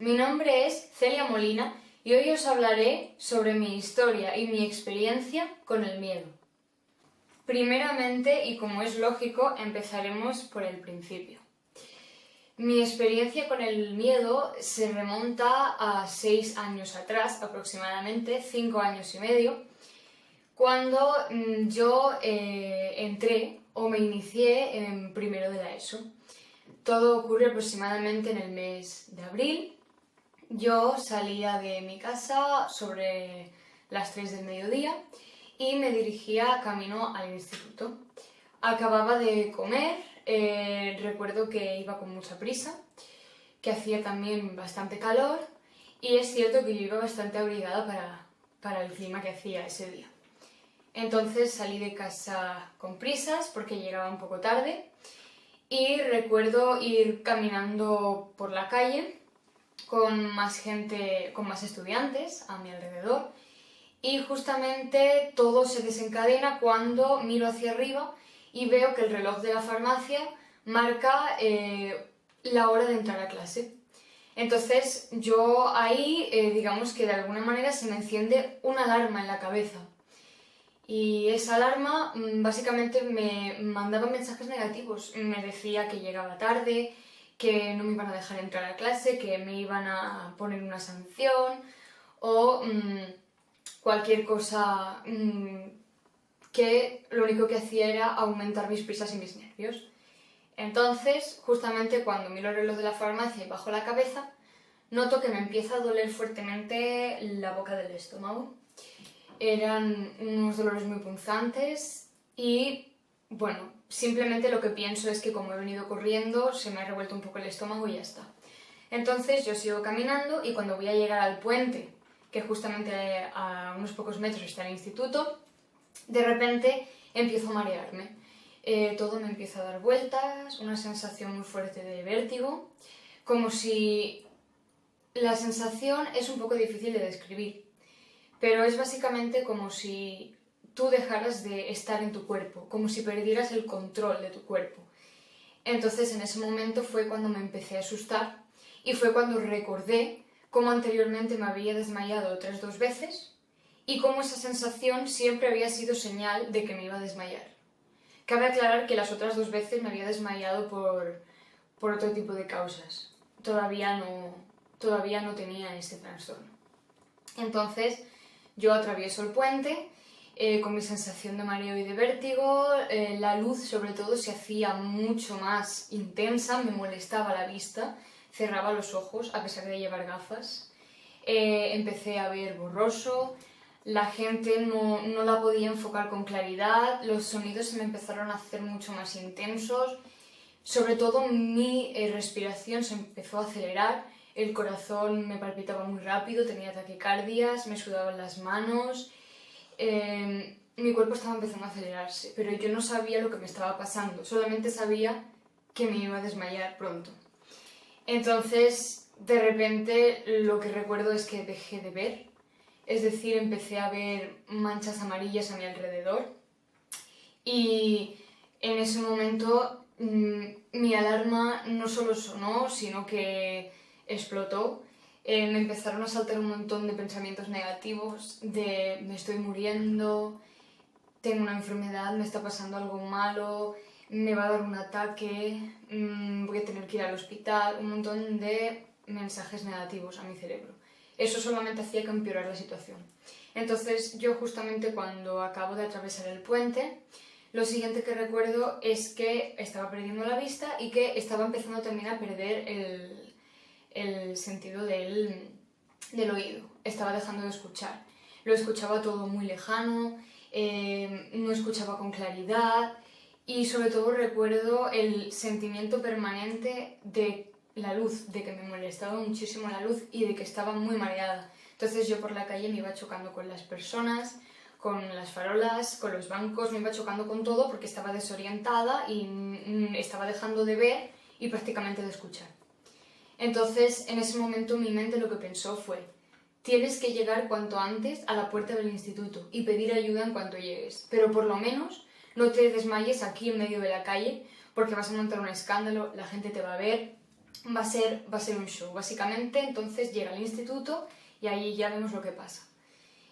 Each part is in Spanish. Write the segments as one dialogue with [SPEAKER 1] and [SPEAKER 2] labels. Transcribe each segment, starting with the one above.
[SPEAKER 1] Mi nombre es Celia Molina y hoy os hablaré sobre mi historia y mi experiencia con el miedo. Primeramente, y como es lógico, empezaremos por el principio. Mi experiencia con el miedo se remonta a 6 años atrás, aproximadamente 5 años y medio, cuando yo entré o me inicié en primero de la ESO. Todo ocurre aproximadamente en el mes de abril. Yo salía de mi casa sobre las 3 del mediodía y me dirigía camino al instituto. Acababa de comer, recuerdo que iba con mucha prisa, que hacía también bastante calor y es cierto que yo iba bastante abrigada para el clima que hacía ese día. Entonces salí de casa con prisas porque llegaba un poco tarde y recuerdo ir caminando por la calle con más gente, con más estudiantes a mi alrededor y justamente todo se desencadena cuando miro hacia arriba y veo que el reloj de la farmacia marca la hora de entrar a clase. Entonces yo ahí, digamos que de alguna manera se me enciende una alarma en la cabeza. Y esa alarma básicamente me mandaba mensajes negativos. Me decía que llegaba tarde, que no me iban a dejar entrar a clase, que me iban a poner una sanción o cualquier cosa que lo único que hacía era aumentar mis prisas y mis nervios. Entonces, justamente cuando miro el reloj de la farmacia y bajo la cabeza, noto que me empieza a doler fuertemente la boca del estómago. Eran unos dolores muy punzantes y, bueno, simplemente lo que pienso es que como he venido corriendo se me ha revuelto un poco el estómago y ya está. Entonces yo sigo caminando y cuando voy a llegar al puente, que justamente a unos pocos metros está el instituto, de repente empiezo a marearme. Todo me empieza a dar vueltas, una sensación muy fuerte de vértigo, como si... La sensación es un poco difícil de describir, pero es básicamente como si tú dejaras de estar en tu cuerpo, como si perdieras el control de tu cuerpo. Entonces en ese momento fue cuando me empecé a asustar y fue cuando recordé cómo anteriormente me había desmayado otras 2 veces y cómo esa sensación siempre había sido señal de que me iba a desmayar. Cabe aclarar que las otras 2 veces me había desmayado por otro tipo de causas. Todavía no tenía este trastorno. Entonces yo atravieso el puente con mi sensación de mareo y de vértigo, la luz sobre todo se hacía mucho más intensa, me molestaba la vista, cerraba los ojos a pesar de llevar gafas, empecé a ver borroso, la gente no la podía enfocar con claridad, los sonidos se me empezaron a hacer mucho más intensos, sobre todo mi respiración se empezó a acelerar, el corazón me palpitaba muy rápido, tenía taquicardias, me sudaban las manos, mi cuerpo estaba empezando a acelerarse, pero yo no sabía lo que me estaba pasando, solamente sabía que me iba a desmayar pronto. Entonces, de repente, lo que recuerdo es que dejé de ver, es decir, empecé a ver manchas amarillas a mi alrededor y en ese momento mi alarma no solo sonó, sino que explotó. Me empezaron a saltar un montón de pensamientos negativos de me estoy muriendo, tengo una enfermedad, me está pasando algo malo, me va a dar un ataque, voy a tener que ir al hospital, un montón de mensajes negativos a mi cerebro. Eso solamente hacía que empeorar la situación. Entonces yo justamente cuando acabo de atravesar el puente, lo siguiente que recuerdo es que estaba perdiendo la vista y que estaba empezando también a perder el sentido del oído. Estaba dejando de escuchar. Lo escuchaba todo muy lejano, no escuchaba con claridad y sobre todo recuerdo el sentimiento permanente de la luz, de que me molestaba muchísimo la luz y de que estaba muy mareada. Entonces yo por la calle me iba chocando con las personas, con las farolas, con los bancos, me iba chocando con todo porque estaba desorientada y estaba dejando de ver y prácticamente de escuchar. Entonces en ese momento mi mente lo que pensó fue: tienes que llegar cuanto antes a la puerta del instituto y pedir ayuda en cuanto llegues, pero por lo menos no te desmayes aquí en medio de la calle porque vas a montar un escándalo, la gente te va a ver va a ser un show, básicamente. Entonces llega al instituto y ahí ya vemos lo que pasa.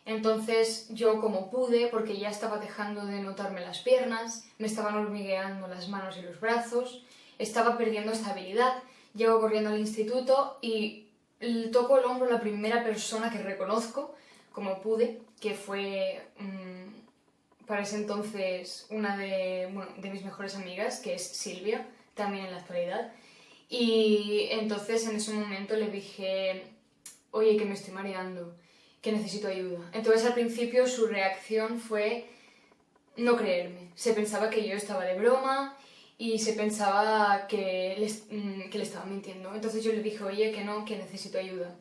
[SPEAKER 1] Entonces yo, como pude, porque ya estaba dejando de notarme las piernas, me estaban hormigueando las manos y los brazos, estaba perdiendo estabilidad, llego corriendo al instituto y toco el hombro a la primera persona que reconozco, como pude, que fue para ese entonces una de mis mejores amigas, que es Silvia, también en la actualidad. Y entonces en ese momento le dije, oye, que me estoy mareando, que necesito ayuda. Entonces al principio su reacción fue no creerme. Se pensaba que yo estaba de broma y se pensaba que le estaba mintiendo. Entonces yo le dije, oye, que no, que necesito ayuda.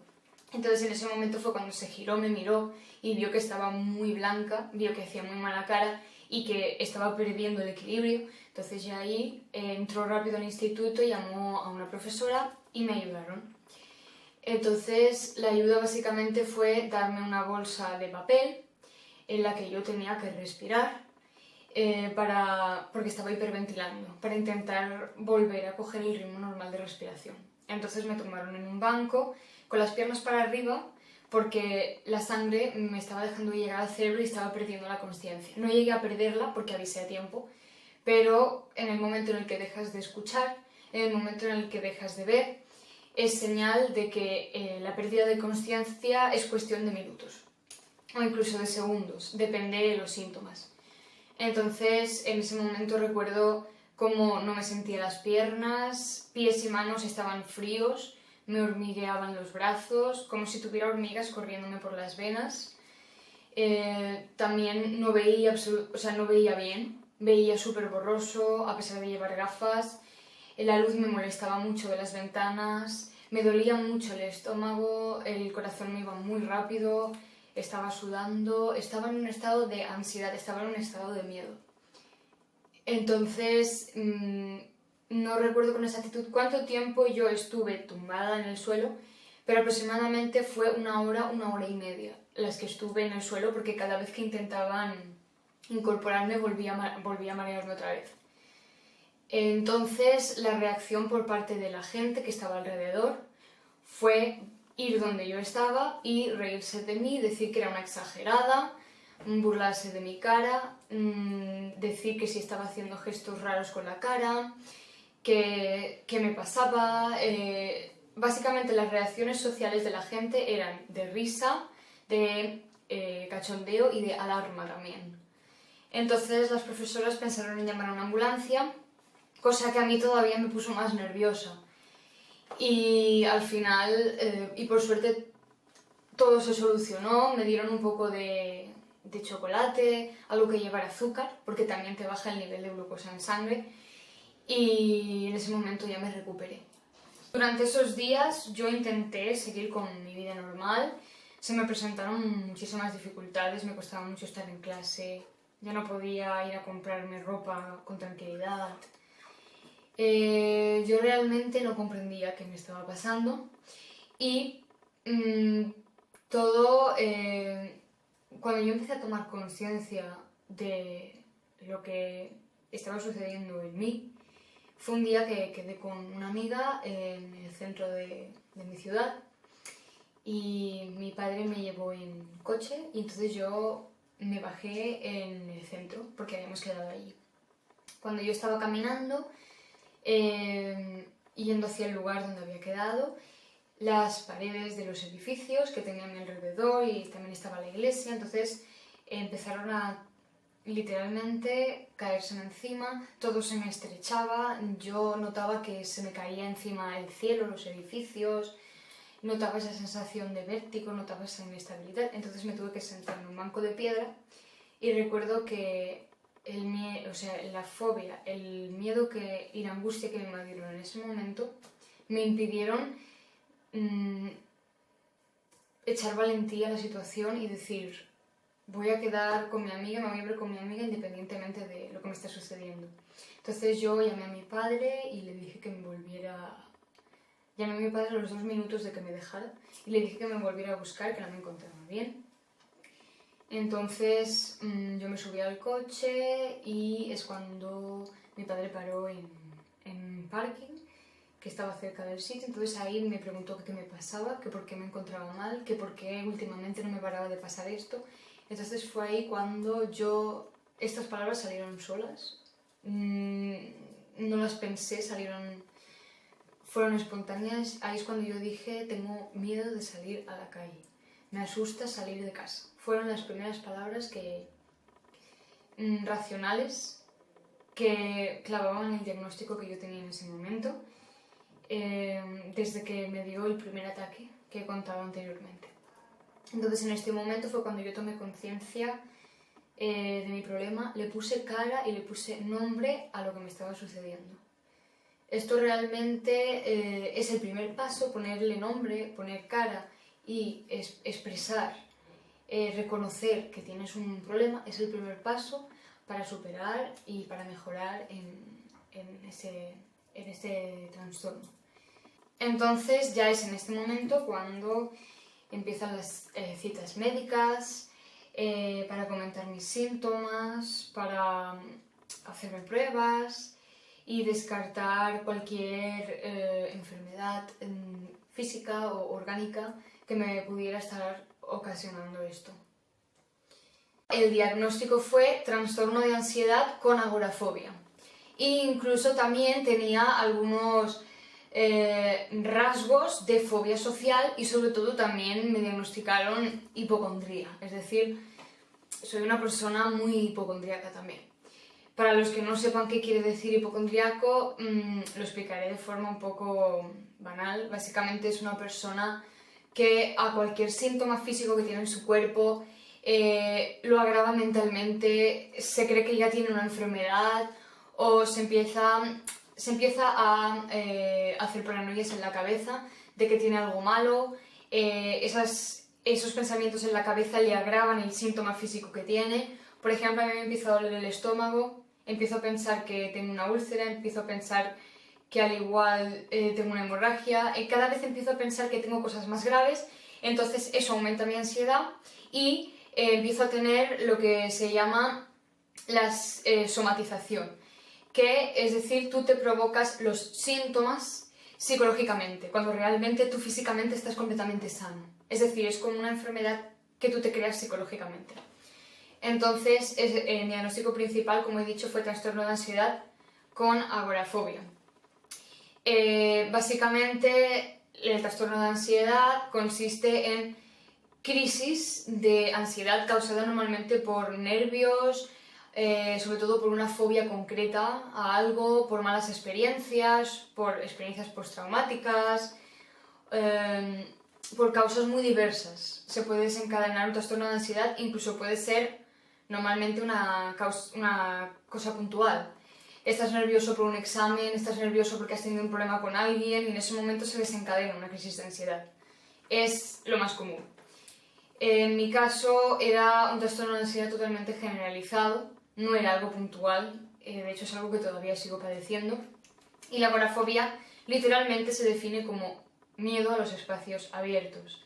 [SPEAKER 1] Entonces en ese momento fue cuando se giró, me miró y vio que estaba muy blanca, vio que hacía muy mala cara y que estaba perdiendo el equilibrio. Entonces ya ahí entró rápido al instituto, llamó a una profesora y me ayudaron. Entonces la ayuda básicamente fue darme una bolsa de papel en la que yo tenía que respirar porque estaba hiperventilando, para intentar volver a coger el ritmo normal de respiración. Entonces me tomaron en un banco con las piernas para arriba porque la sangre me estaba dejando llegar al cerebro y estaba perdiendo la consciencia. No llegué a perderla porque avisé a tiempo, pero en el momento en el que dejas de escuchar, en el momento en el que dejas de ver, es señal de que la pérdida de consciencia es cuestión de minutos o incluso de segundos, depende de los síntomas. Entonces, en ese momento recuerdo cómo no me sentía las piernas, pies y manos estaban fríos, me hormigueaban los brazos, como si tuviera hormigas corriéndome por las venas. También no veía, no veía bien, veía súper borroso a pesar de llevar gafas. La luz me molestaba mucho de las ventanas, me dolía mucho el estómago, el corazón me iba muy rápido, estaba sudando, estaba en un estado de ansiedad, estaba en un estado de miedo. Entonces, no recuerdo con exactitud cuánto tiempo yo estuve tumbada en el suelo, pero aproximadamente fue una hora y media las que estuve en el suelo, porque cada vez que intentaban incorporarme volvía a marearme otra vez. Entonces, la reacción por parte de la gente que estaba alrededor fue ir donde yo estaba y reírse de mí, decir que era una exagerada, burlarse de mi cara, decir que si estaba haciendo gestos raros con la cara, que me pasaba. Básicamente las reacciones sociales de la gente eran de risa, de cachondeo y de alarma también. Entonces las profesoras pensaron en llamar a una ambulancia, cosa que a mí todavía me puso más nerviosa. Y al final, y por suerte, todo se solucionó, me dieron un poco de chocolate, algo que llevara azúcar, porque también te baja el nivel de glucosa en sangre, y en ese momento ya me recuperé. Durante esos días yo intenté seguir con mi vida normal, se me presentaron muchísimas dificultades, me costaba mucho estar en clase, ya no podía ir a comprarme ropa con tranquilidad. Yo realmente no comprendía qué me estaba pasando y todo, cuando yo empecé a tomar conciencia de lo que estaba sucediendo en mí, fue un día que quedé con una amiga en el centro de mi ciudad y mi padre me llevó en coche y entonces yo me bajé en el centro porque habíamos quedado allí. Cuando yo estaba caminando, yendo hacia el lugar donde había quedado, las paredes de los edificios que tenían a mi alrededor y también estaba la iglesia, entonces empezaron a literalmente caerse encima, todo se me estrechaba, yo notaba que se me caía encima el cielo, los edificios, notaba esa sensación de vértigo, notaba esa inestabilidad, entonces me tuve que sentar en un banco de piedra y recuerdo que la fobia, el miedo y la angustia que me invadieron en ese momento me impidieron echar valentía a la situación y decir, voy a quedar con mi amiga, me voy a ver con mi amiga independientemente de lo que me está sucediendo. Entonces yo llamé a mi padre y le dije que me volviera. Llamé a mi padre a los 2 minutos de que me dejara y le dije que me volviera a buscar, que no me encontraba bien. Entonces yo me subí al coche y es cuando mi padre paró en un parking que estaba cerca del sitio, entonces ahí me preguntó que qué me pasaba, que por qué me encontraba mal, que por qué últimamente no me paraba de pasar esto. Entonces fue ahí cuando estas palabras salieron solas, no las pensé, fueron espontáneas. Ahí es cuando yo dije, tengo miedo de salir a la calle, me asusta salir de casa. Fueron las primeras palabras racionales que clavaban el diagnóstico que yo tenía en ese momento, desde que me dio el primer ataque que he contado anteriormente. Entonces en este momento fue cuando yo tomé conciencia de mi problema, le puse cara y le puse nombre a lo que me estaba sucediendo. Esto realmente es el primer paso, ponerle nombre, poner cara y expresar, reconocer que tienes un problema, es el primer paso para superar y para mejorar en ese trastorno. Entonces ya es en este momento cuando empiezan las citas médicas, para comentar mis síntomas, para hacerme pruebas y descartar cualquier enfermedad física o orgánica que me pudiera estar ocasionando esto. El diagnóstico fue trastorno de ansiedad con agorafobia. E incluso también tenía algunos rasgos de fobia social y sobre todo también me diagnosticaron hipocondría, es decir, soy una persona muy hipocondríaca también. Para los que no sepan qué quiere decir hipocondríaco, lo explicaré de forma un poco banal. Básicamente es una persona que a cualquier síntoma físico que tiene en su cuerpo lo agrava mentalmente, se cree que ya tiene una enfermedad o se empieza a hacer paranoias en la cabeza de que tiene algo malo. Esos pensamientos en la cabeza le agravan el síntoma físico que tiene. Por ejemplo, a mí me empieza a doler el estómago, empiezo a pensar que tengo una úlcera, empiezo a pensar que al igual tengo una hemorragia, y cada vez empiezo a pensar que tengo cosas más graves, entonces eso aumenta mi ansiedad y empiezo a tener lo que se llama la somatización, que es decir, tú te provocas los síntomas psicológicamente, cuando realmente tú físicamente estás completamente sano. Es decir, es como una enfermedad que tú te creas psicológicamente. Entonces, el diagnóstico principal, como he dicho, fue trastorno de ansiedad con agorafobia. Básicamente, el trastorno de ansiedad consiste en crisis de ansiedad causada normalmente por nervios, sobre todo por una fobia concreta a algo, por malas experiencias, por experiencias postraumáticas, por causas muy diversas. Se puede desencadenar un trastorno de ansiedad, incluso puede ser normalmente una cosa puntual. Estás nervioso por un examen, estás nervioso porque has tenido un problema con alguien y en ese momento se desencadena una crisis de ansiedad. Es lo más común. En mi caso era un trastorno de ansiedad totalmente generalizado, no era algo puntual, de hecho es algo que todavía sigo padeciendo. Y la agorafobia literalmente se define como miedo a los espacios abiertos.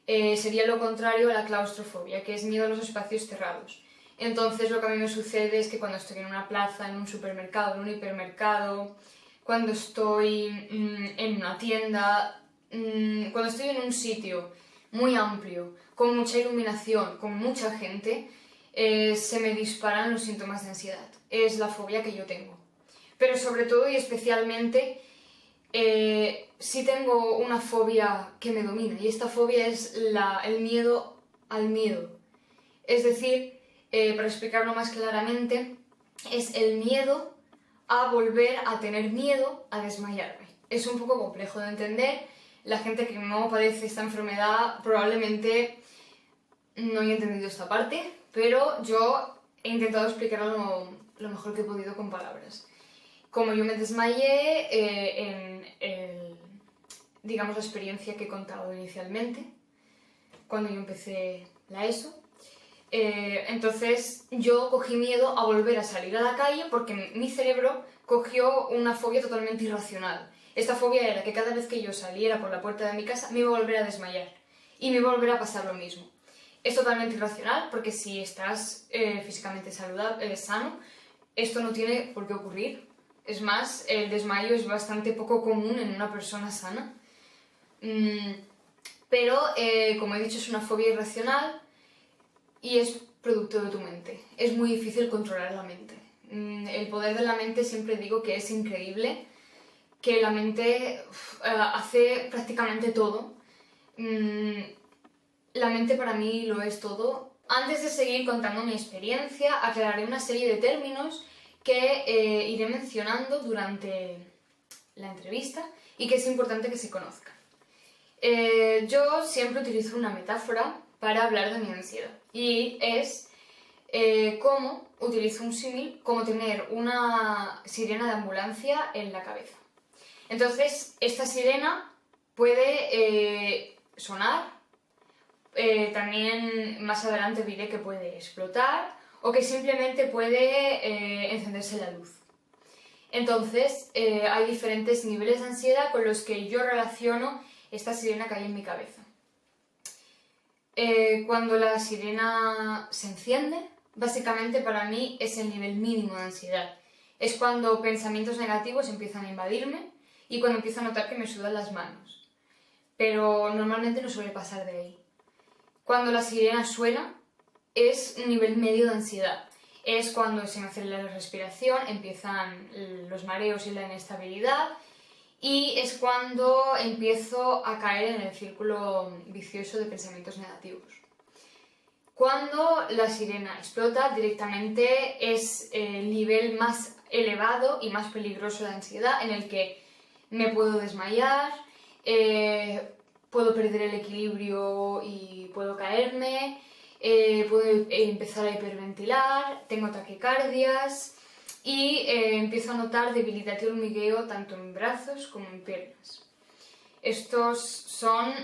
[SPEAKER 1] Sería lo contrario a la claustrofobia, que es miedo a los espacios cerrados. Entonces lo que a mí me sucede es que cuando estoy en una plaza, en un supermercado, en un hipermercado, cuando estoy en una tienda, cuando estoy en un sitio muy amplio, con mucha iluminación, con mucha gente, se me disparan los síntomas de ansiedad. Es la fobia que yo tengo. Pero sobre todo y especialmente, sí tengo una fobia que me domina, y esta fobia es el miedo al miedo. Es decir, para explicarlo más claramente, es el miedo a volver a tener miedo a desmayarme. Es un poco complejo de entender. La gente que no padece esta enfermedad probablemente no haya entendido esta parte, pero yo he intentado explicarlo lo mejor que he podido con palabras. Como yo me desmayé digamos, la experiencia que he contado inicialmente, cuando yo empecé la ESO, entonces yo cogí miedo a volver a salir a la calle porque mi cerebro cogió una fobia totalmente irracional. Esta fobia era que cada vez que yo saliera por la puerta de mi casa me iba a volver a desmayar y me iba a volver a pasar lo mismo. Es totalmente irracional porque si estás físicamente sano, esto no tiene por qué ocurrir. Es más, el desmayo es bastante poco común en una persona sana. Pero, como he dicho, es una fobia irracional y es producto de tu mente. Es muy difícil controlar la mente. El poder de la mente siempre digo que es increíble, que la mente hace prácticamente todo. La mente para mí lo es todo. Antes de seguir contando mi experiencia, aclararé una serie de términos que iré mencionando durante la entrevista y que es importante que se conozcan. Yo siempre utilizo una metáfora para hablar de mi ansiedad y es cómo utilizo un símil, como tener una sirena de ambulancia en la cabeza. Entonces, esta sirena puede sonar, también más adelante diré que puede explotar o que simplemente puede encenderse la luz. Entonces, hay diferentes niveles de ansiedad con los que yo relaciono esta sirena que hay en mi cabeza. Cuando la sirena se enciende, básicamente para mí es el nivel mínimo de ansiedad. Es cuando pensamientos negativos empiezan a invadirme y cuando empiezo a notar que me sudan las manos. Pero normalmente no suele pasar de ahí. Cuando la sirena suena, es un nivel medio de ansiedad. Es cuando se me acelera la respiración, empiezan los mareos y la inestabilidad, y es cuando empiezo a caer en el círculo vicioso de pensamientos negativos. Cuando la sirena explota, directamente es el nivel más elevado y más peligroso de ansiedad, en el que me puedo desmayar, puedo perder el equilibrio y puedo caerme, puedo empezar a hiperventilar, tengo taquicardias y empiezo a notar debilidad y hormigueo tanto en brazos como en piernas. Estos son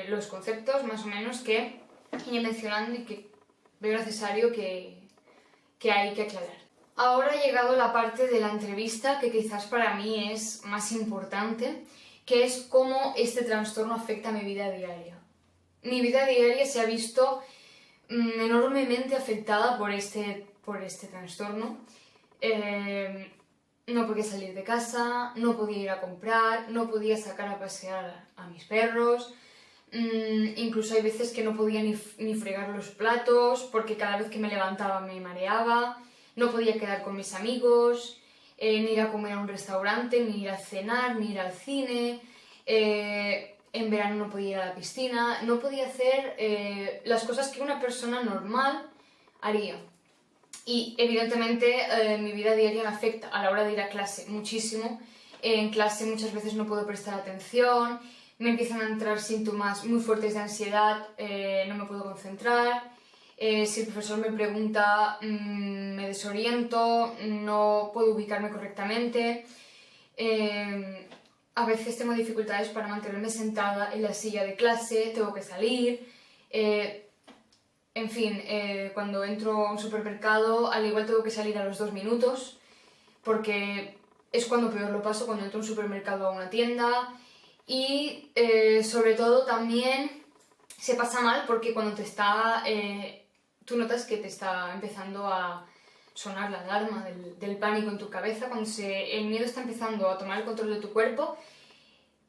[SPEAKER 1] los conceptos más o menos que iré mencionando y que veo necesario que hay que aclarar. Ahora ha llegado la parte de la entrevista que quizás para mí es más importante, que es cómo este trastorno afecta a mi vida diaria. Mi vida diaria se ha visto enormemente afectada por este trastorno. No podía salir de casa, no podía ir a comprar, no podía sacar a pasear a mis perros, incluso hay veces que no podía ni fregar los platos porque cada vez que me levantaba me mareaba, no podía quedar con mis amigos, ni ir a comer a un restaurante, ni ir a cenar, ni ir al cine, en verano no podía ir a la piscina, no podía hacer las cosas que una persona normal haría. Y evidentemente mi vida diaria me afecta a la hora de ir a clase muchísimo. En clase muchas veces no puedo prestar atención, me empiezan a entrar síntomas muy fuertes de ansiedad, no me puedo concentrar. Si el profesor me pregunta, me desoriento, no puedo ubicarme correctamente. A veces tengo dificultades para mantenerme sentada en la silla de clase, tengo que salir. En fin, cuando entro a un supermercado, al igual tengo que salir a los 2 minutos, porque es cuando peor lo paso, cuando entro a un supermercado o a una tienda. Y sobre todo también se pasa mal porque cuando tú notas que te está empezando a sonar la alarma del pánico en tu cabeza, cuando el miedo está empezando a tomar el control de tu cuerpo,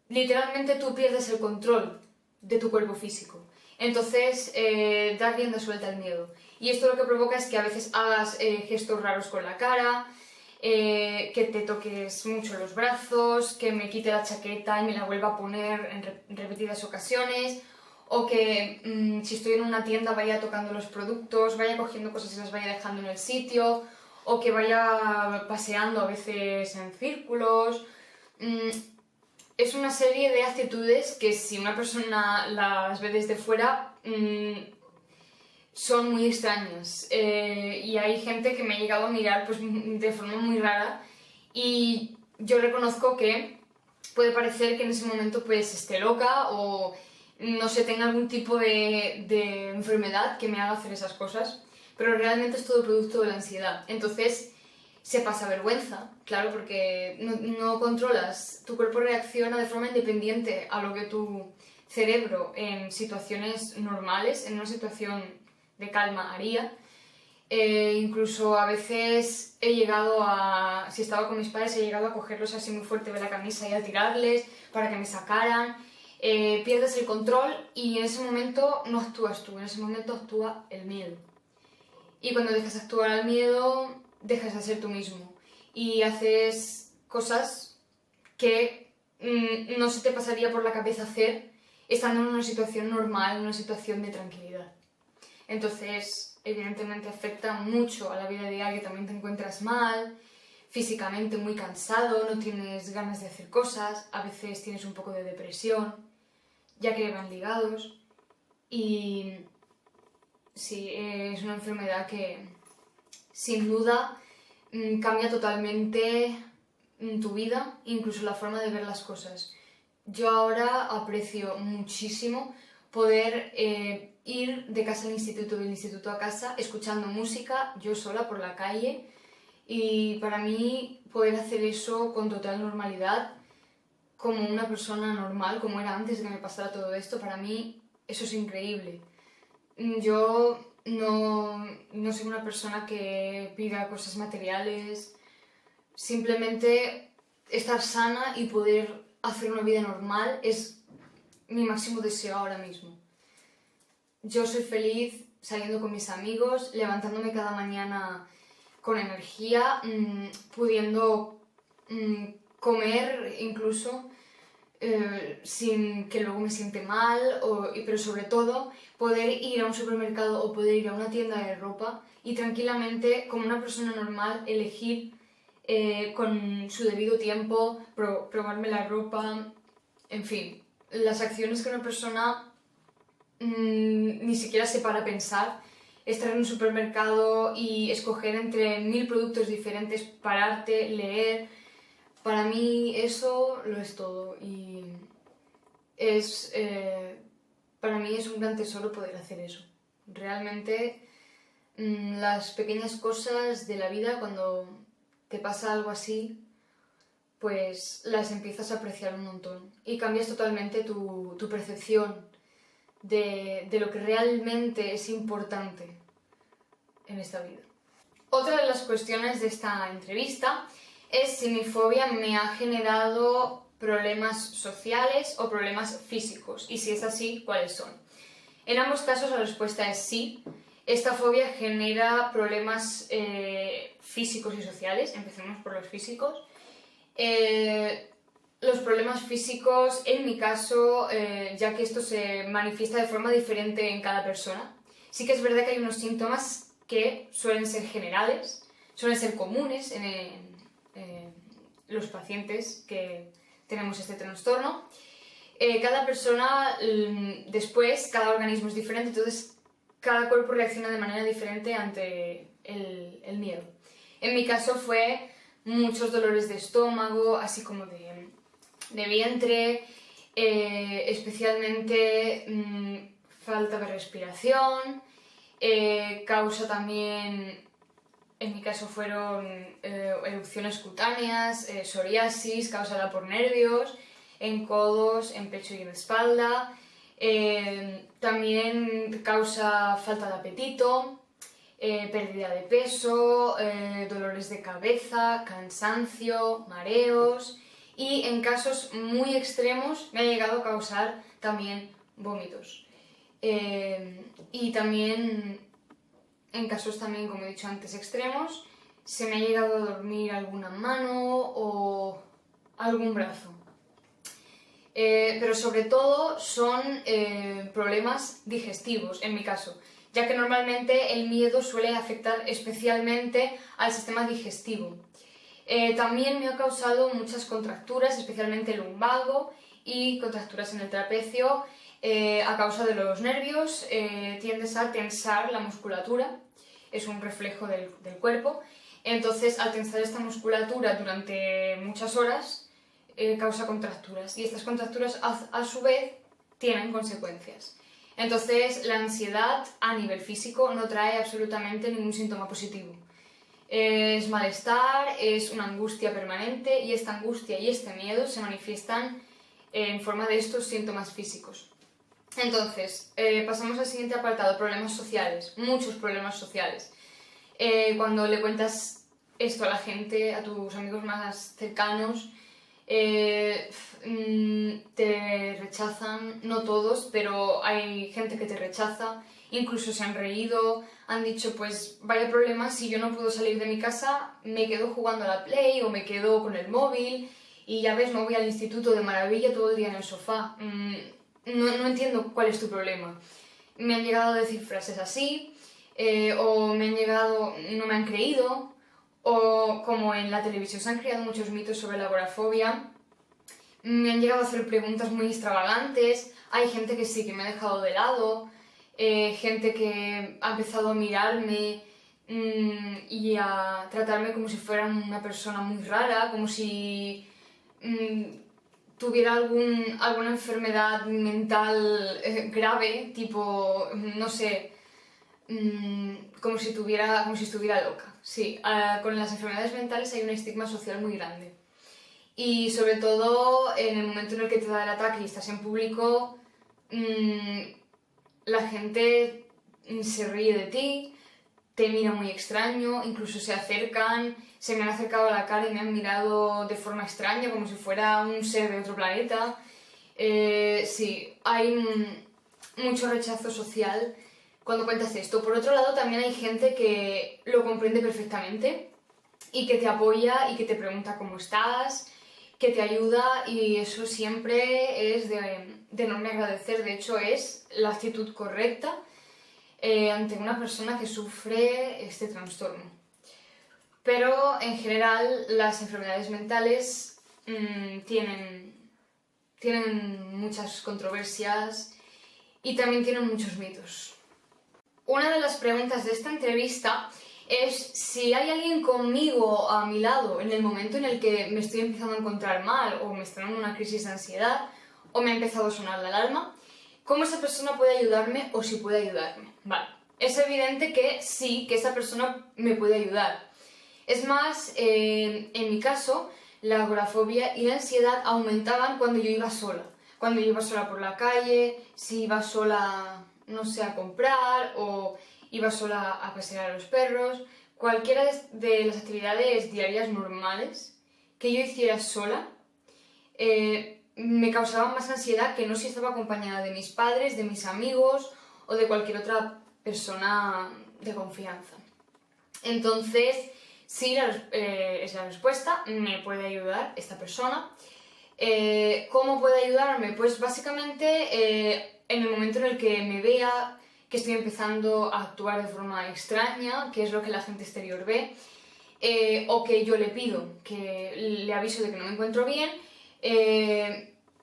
[SPEAKER 1] literalmente tú pierdes el control de tu cuerpo físico. Entonces, das rienda suelta al miedo. Y esto lo que provoca es que a veces hagas gestos raros con la cara, que te toques mucho los brazos, que me quite la chaqueta y me la vuelva a poner en repetidas ocasiones, o que si estoy en una tienda vaya tocando los productos, vaya cogiendo cosas y las vaya dejando en el sitio, o que vaya paseando a veces en círculos. Es una serie de actitudes que si una persona las ve desde fuera son muy extrañas, y hay gente que me ha llegado a mirar pues, de forma muy rara, y yo reconozco que puede parecer que en ese momento pues esté loca o no sé, tenga algún tipo de enfermedad que me haga hacer esas cosas, pero realmente es todo producto de la ansiedad. Entonces se pasa vergüenza, claro, porque no controlas, tu cuerpo reacciona de forma independiente a lo que tu cerebro en situaciones normales, en una situación de calma haría, Incluso a veces he llegado a, si estaba con mis padres, he llegado a cogerlos así muy fuerte de la camisa y a tirarles para que me sacaran. Pierdes el control y en ese momento no actúas tú, en ese momento actúa el miedo. Y cuando dejas de actuar al miedo, dejas de ser tú mismo y haces cosas que no se te pasaría por la cabeza hacer estando en una situación normal, en una situación de tranquilidad. Entonces, evidentemente afecta mucho a la vida diaria, también te encuentras mal, físicamente muy cansado, no tienes ganas de hacer cosas, a veces tienes un poco de depresión, ya que van ligados. Y sí, es una enfermedad que sin duda cambia totalmente tu vida, incluso la forma de ver las cosas. Yo ahora aprecio muchísimo poder ir de casa al instituto, del instituto a casa, escuchando música, yo sola por la calle, y para mí poder hacer eso con total normalidad, como una persona normal, como era antes de que me pasara todo esto, para mí eso es increíble. Yo no soy una persona que pida cosas materiales, simplemente estar sana y poder hacer una vida normal es mi máximo deseo ahora mismo. Yo soy feliz saliendo con mis amigos, levantándome cada mañana con energía, pudiendo comer incluso sin que luego me siente mal, pero sobre todo poder ir a un supermercado o poder ir a una tienda de ropa y tranquilamente, como una persona normal, elegir con su debido tiempo, probarme la ropa, en fin, las acciones que una persona ni siquiera se para a pensar, estar en un supermercado y escoger entre 1000 productos diferentes, pararte, leer, para mí eso lo es todo y para mí es un gran tesoro poder hacer eso. Realmente las pequeñas cosas de la vida, cuando te pasa algo así, pues las empiezas a apreciar un montón y cambias totalmente tu percepción de lo que realmente es importante en esta vida. Otra de las cuestiones de esta entrevista es si mi fobia me ha generado problemas sociales o problemas físicos, y si es así, ¿cuáles son? En ambos casos la respuesta es sí. Esta fobia genera problemas físicos y sociales. Empecemos por los físicos. Los problemas físicos, en mi caso, ya que esto se manifiesta de forma diferente en cada persona, sí que es verdad que hay unos síntomas que suelen ser generales, suelen ser comunes en los pacientes que tenemos este trastorno. Cada persona, después, cada organismo es diferente, entonces cada cuerpo reacciona de manera diferente ante el miedo. En mi caso fue muchos dolores de estómago, así como de vientre, especialmente falta de respiración, causa también, en mi caso fueron erupciones cutáneas, psoriasis causada por nervios, en codos, en pecho y en espalda, también causa falta de apetito, pérdida de peso, dolores de cabeza, cansancio, mareos y en casos muy extremos me ha llegado a causar también vómitos. Y también en casos también, como he dicho antes, extremos, se me ha llegado a dormir alguna mano o algún brazo. Pero sobre todo son problemas digestivos, en mi caso, ya que normalmente el miedo suele afectar especialmente al sistema digestivo. También me ha causado muchas contracturas, especialmente el lumbago y contracturas en el trapecio. A causa de los nervios tiendes a tensar la musculatura, es un reflejo del cuerpo, entonces al tensar esta musculatura durante muchas horas causa contracturas y estas contracturas a su vez tienen consecuencias. Entonces la ansiedad a nivel físico no trae absolutamente ningún síntoma positivo. Es malestar, es una angustia permanente y esta angustia y este miedo se manifiestan en forma de estos síntomas físicos. Entonces, pasamos al siguiente apartado, problemas sociales, muchos problemas sociales. Cuando le cuentas esto a la gente, a tus amigos más cercanos, te rechazan, no todos, pero hay gente que te rechaza, incluso se han reído, han dicho pues vaya problema, si yo no puedo salir de mi casa, me quedo jugando a la Play o me quedo con el móvil y ya ves, no voy al instituto de maravilla todo el día en el sofá. No entiendo cuál es tu problema. Me han llegado a decir frases así, o me han llegado, no me han creído, o como en la televisión se han creado muchos mitos sobre la agorafobia, me han llegado a hacer preguntas muy extravagantes, hay gente que sí que me ha dejado de lado, gente que ha empezado a mirarme y a tratarme como si fuera una persona muy rara, como si tuviera alguna enfermedad mental grave, tipo, no sé, como si estuviera loca. Sí, con las enfermedades mentales hay un estigma social muy grande. Y sobre todo en el momento en el que te da el ataque y estás en público, la gente se ríe de ti, te mira muy extraño, incluso se acercan, se me han acercado a la cara y me han mirado de forma extraña, como si fuera un ser de otro planeta. Sí, hay mucho rechazo social cuando cuentas esto. Por otro lado, también hay gente que lo comprende perfectamente y que te apoya y que te pregunta cómo estás, que te ayuda, y eso siempre es de enorme agradecer. De hecho, es la actitud correcta ante una persona que sufre este trastorno. Pero en general las enfermedades mentales tienen muchas controversias y también tienen muchos mitos. Una de las preguntas de esta entrevista es si hay alguien conmigo a mi lado en el momento en el que me estoy empezando a encontrar mal o me está dando una crisis de ansiedad o me ha empezado a sonar la alarma, ¿cómo esa persona puede ayudarme o si puede ayudarme? Vale, es evidente que sí, que esa persona me puede ayudar. Es más, en mi caso, la agorafobia y la ansiedad aumentaban cuando yo iba sola. Cuando yo iba sola por la calle, si iba sola, no sé, a comprar o iba sola a pasear a los perros. Cualquiera de las actividades diarias normales que yo hiciera sola me causaban más ansiedad que no si estaba acompañada de mis padres, de mis amigos o de cualquier otra persona de confianza. Entonces, sí, es la respuesta, me puede ayudar esta persona. ¿Cómo puede ayudarme? Pues básicamente en el momento en el que me vea que estoy empezando a actuar de forma extraña, que es lo que la gente exterior ve, o que yo le pido, que le aviso de que no me encuentro bien,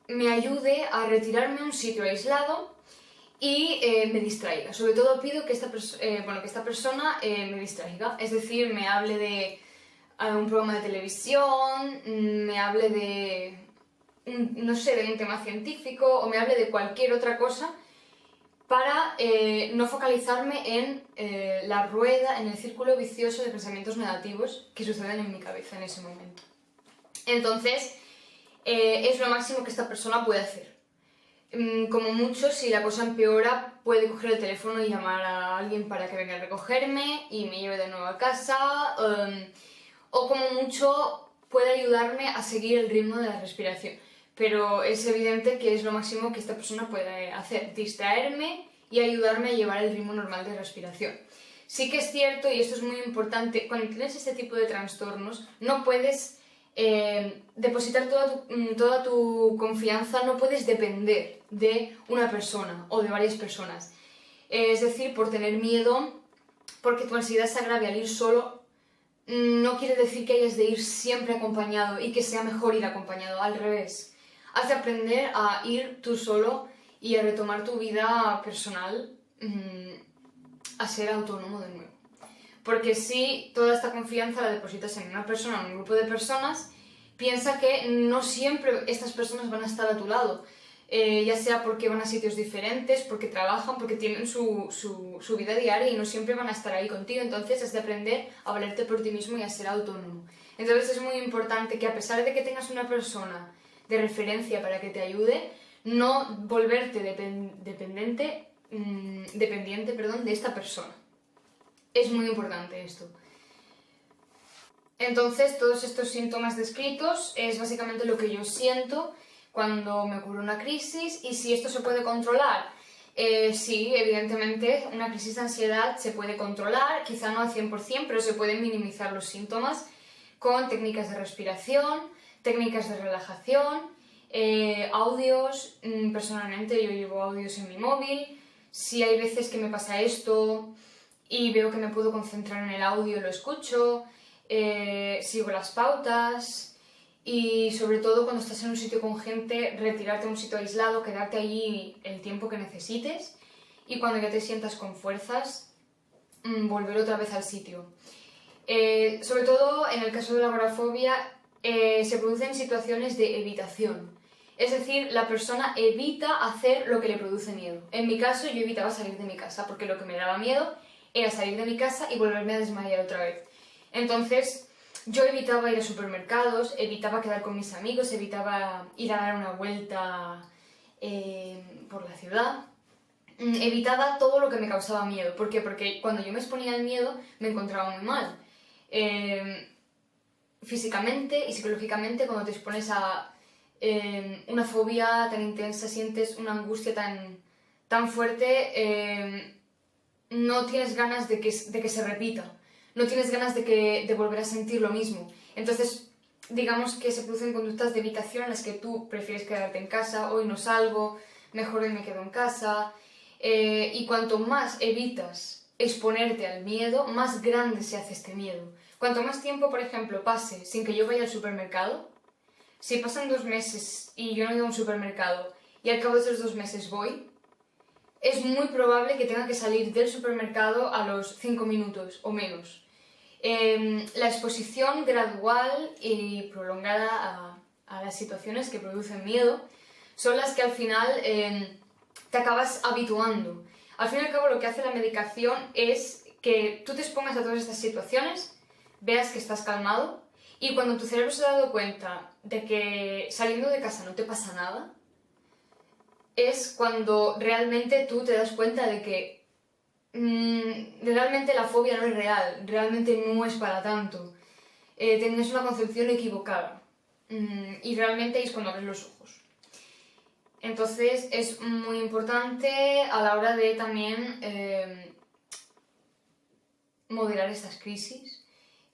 [SPEAKER 1] me ayude a retirarme a un sitio aislado y me distraiga. Sobre todo pido que esta persona me distraiga, es decir, me hable de un programa de televisión, me hable de, no sé, de un tema científico o me hable de cualquier otra cosa para no focalizarme en la rueda, en el círculo vicioso de pensamientos negativos que suceden en mi cabeza en ese momento. Entonces, es lo máximo que esta persona puede hacer. Como mucho, si la cosa empeora, puede coger el teléfono y llamar a alguien para que venga a recogerme y me lleve de nuevo a casa, o como mucho puede ayudarme a seguir el ritmo de la respiración. Pero es evidente que es lo máximo que esta persona puede hacer, distraerme y ayudarme a llevar el ritmo normal de respiración. Sí que es cierto, y esto es muy importante, cuando tienes este tipo de trastornos, no puedes depositar toda tu confianza, no puedes depender de una persona o de varias personas. Es decir, por tener miedo, porque tu ansiedad se agrave al ir solo, no quiere decir que hayas de ir siempre acompañado y que sea mejor ir acompañado, al revés. Has de aprender a ir tú solo y a retomar tu vida personal, a ser autónomo de nuevo. Porque si toda esta confianza la depositas en una persona o en un grupo de personas, piensa que no siempre estas personas van a estar a tu lado, ya sea porque van a sitios diferentes, porque trabajan, porque tienen su vida diaria y no siempre van a estar ahí contigo. Entonces has de aprender a valerte por ti mismo y a ser autónomo. Entonces es muy importante que, a pesar de que tengas una persona de referencia para que te ayude, no volverte dependiente de esta persona. Es muy importante esto. Entonces, todos estos síntomas descritos es básicamente lo que yo siento cuando me ocurre una crisis. Y si esto se puede controlar, sí, evidentemente una crisis de ansiedad se puede controlar, quizá no al 100%, pero se pueden minimizar los síntomas con técnicas de respiración, técnicas de relajación, audios. Personalmente yo llevo audios en mi móvil. Si hay veces que me pasa esto y veo que me puedo concentrar en el audio, lo escucho, sigo las pautas. Y sobre todo cuando estás en un sitio con gente, retirarte a un sitio aislado, quedarte allí el tiempo que necesites, y cuando ya te sientas con fuerzas, volver otra vez al sitio. Sobre todo en el caso de la agorafobia, se producen situaciones de evitación. Es decir, la persona evita hacer lo que le produce miedo. En mi caso, yo evitaba salir de mi casa porque lo que me daba miedo era salir de mi casa y volverme a desmayar otra vez. Entonces, yo evitaba ir a supermercados, evitaba quedar con mis amigos, evitaba ir a dar una vuelta por la ciudad. Evitaba todo lo que me causaba miedo. ¿Por qué? Porque cuando yo me exponía al miedo me encontraba muy mal. Físicamente y psicológicamente, cuando te expones a una fobia tan intensa, sientes una angustia tan fuerte, no tienes ganas de que se repita. No tienes ganas de volver a sentir lo mismo. Entonces, digamos que se producen conductas de evitación en las que tú prefieres quedarte en casa, hoy no salgo, mejor hoy me quedo en casa. Y cuanto más evitas exponerte al miedo, más grande se hace este miedo. Cuanto más tiempo, por ejemplo, pase sin que yo vaya al supermercado, si pasan 2 meses y yo no he ido a un supermercado y al cabo de esos 2 meses voy, es muy probable que tenga que salir del supermercado a los 5 minutos o menos. La exposición gradual y prolongada a las situaciones que producen miedo son las que al final te acabas habituando. Al fin y al cabo, lo que hace la medicación es que tú te expongas a todas estas situaciones, veas que estás calmado, y cuando tu cerebro se ha dado cuenta de que saliendo de casa no te pasa nada, es cuando realmente tú te das cuenta de que realmente la fobia no es real, realmente no es para tanto. Tienes una concepción equivocada. Y realmente es cuando abres los ojos. Entonces es muy importante a la hora de también moderar estas crisis,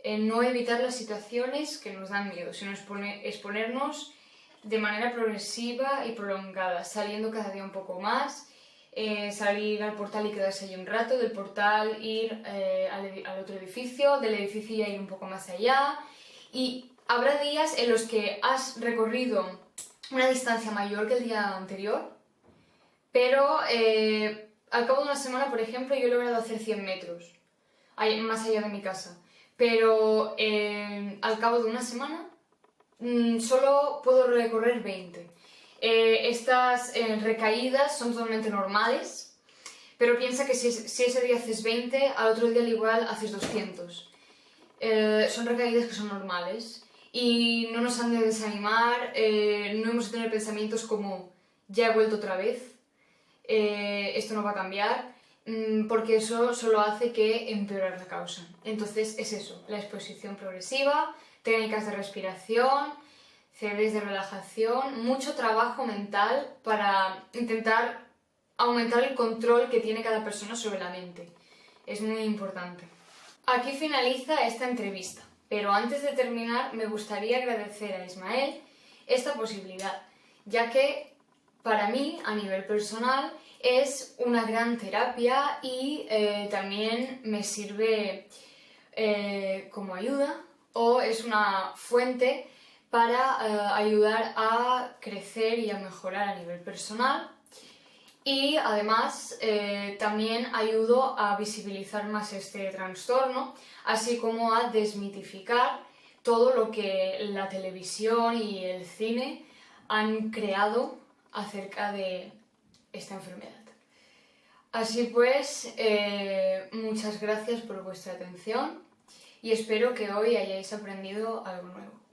[SPEAKER 1] no evitar las situaciones que nos dan miedo, sino exponernos de manera progresiva y prolongada, saliendo cada día un poco más, salir al portal y quedarse allí un rato, del portal ir al otro edificio, del edificio ya ir un poco más allá, y habrá días en los que has recorrido una distancia mayor que el día anterior, pero al cabo de una semana, por ejemplo, yo he logrado hacer 100 metros, más allá de mi casa, pero al cabo de una semana solo puedo recorrer 20. Estas recaídas son totalmente normales, pero piensa que si ese día haces 20, al otro día al igual haces 200. Son recaídas que son normales y no nos han de desanimar, no hemos de tener pensamientos como ya he vuelto otra vez, esto no va a cambiar, porque eso solo hace que empeorar la causa. Entonces es eso, la exposición progresiva, técnicas de respiración, CDs de relajación, mucho trabajo mental para intentar aumentar el control que tiene cada persona sobre la mente. Es muy importante. Aquí finaliza esta entrevista, pero antes de terminar me gustaría agradecer a Ismael esta posibilidad, ya que para mí, a nivel personal, es una gran terapia y también me sirve como ayuda, o es una fuente para ayudar a crecer y a mejorar a nivel personal. Y además también ayudo a visibilizar más este trastorno, así como a desmitificar todo lo que la televisión y el cine han creado acerca de esta enfermedad. Así pues, muchas gracias por vuestra atención y espero que hoy hayáis aprendido algo nuevo.